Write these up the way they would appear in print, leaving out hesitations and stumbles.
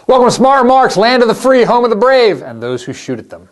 Welcome to Smart Remarks, land of the free, home of the brave, and those who shoot at them.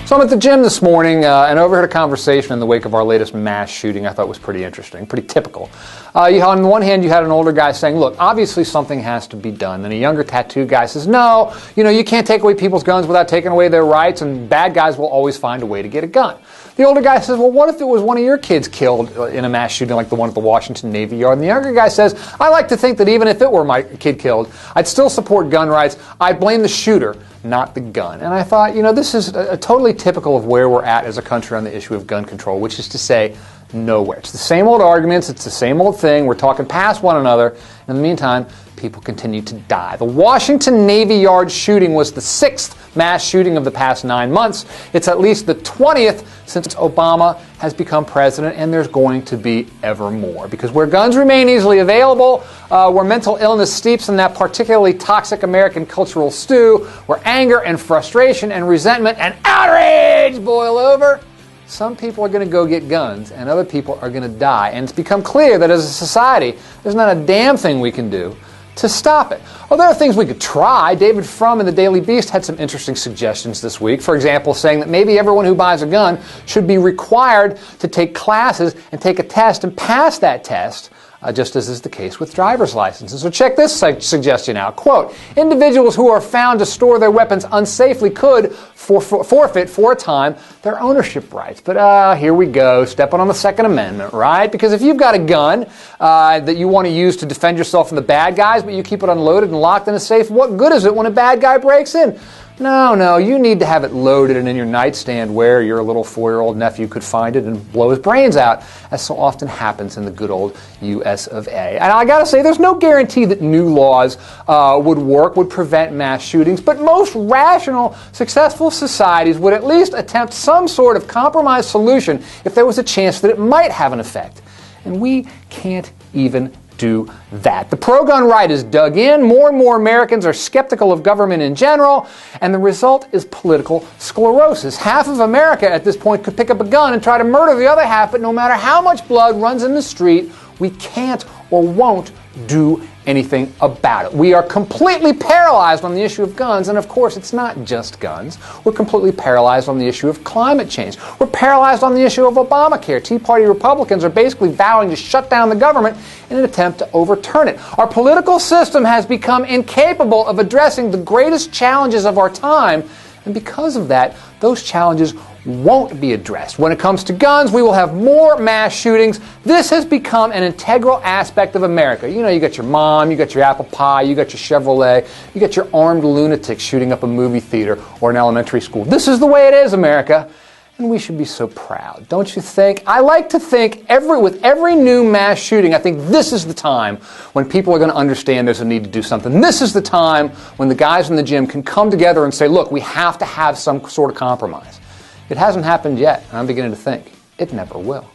So I'm at the gym this morning and overheard a conversation in the wake of our latest mass shooting I thought was pretty interesting, pretty typical. On the one hand, you had an older guy saying, look, obviously something has to be done. And a younger tattooed guy says, no, you can't take away people's guns without taking away their rights, and bad guys will always find a way to get a gun. The older guy says, well, what if it was one of your kids killed in a mass shooting like the one at the Washington Navy Yard? And the younger guy says, I like to think that even if it were my kid killed, I'd still support gun rights. I'd blame the shooter, not the gun. And I thought, this is totally typical of where we're at as a country on the issue of gun control, which is to say, nowhere. It's the same old arguments. It's the same old thing. We're talking past one another. In the meantime, people continue to die. The Washington Navy Yard shooting was the 6th mass shooting of the past 9 months. It's at least the 20th since Obama has become president, and there's going to be ever more. Because where guns remain easily available, where mental illness steeps in that particularly toxic American cultural stew, where anger and frustration and resentment and outrage boil over, some people are going to go get guns, and other people are going to die. And it's become clear that as a society, there's not a damn thing we can do to stop it. Well, there are things we could try. David Frum in the Daily Beast had some interesting suggestions this week. For example, saying that maybe everyone who buys a gun should be required to take classes and take a test and pass that test, just as is the case with driver's licenses. So check this suggestion out. Quote, individuals who are found to store their weapons unsafely could forfeit for a time their ownership rights. But here we go, stepping on the Second Amendment, right? Because if you've got a gun that you want to use to defend yourself from the bad guys, but you keep it unloaded and locked in a safe, what good is it when a bad guy breaks in? No, you need to have it loaded and in your nightstand where your little 4-year-old nephew could find it and blow his brains out, as so often happens in the good old US of A. And I gotta say, there's no guarantee that new laws would prevent mass shootings, but most rational, successful societies would at least attempt some sort of compromise solution if there was a chance that it might have an effect. And we can't even do that. The pro-gun right is dug in. More and more Americans are skeptical of government in general, and the result is political sclerosis. Half of America at this point could pick up a gun and try to murder the other half, but no matter how much blood runs in the street, we can't or won't do anything about it. We are completely paralyzed on the issue of guns, and of course it's not just guns. We're completely paralyzed on the issue of climate change. We're paralyzed on the issue of Obamacare. Tea Party Republicans are basically vowing to shut down the government in an attempt to overturn it. Our political system has become incapable of addressing the greatest challenges of our time, and because of that, those challenges won't be addressed. When it comes to guns, we will have more mass shootings. This has become an integral aspect of America. You got your mom, you got your apple pie, you got your Chevrolet, you got your armed lunatics shooting up a movie theater or an elementary school. This is the way it is, America. And we should be so proud, don't you think? I like to think with every new mass shooting, I think this is the time when people are going to understand there's a need to do something. This is the time when the guys in the gym can come together and say, look, we have to have some sort of compromise. It hasn't happened yet, and I'm beginning to think it never will.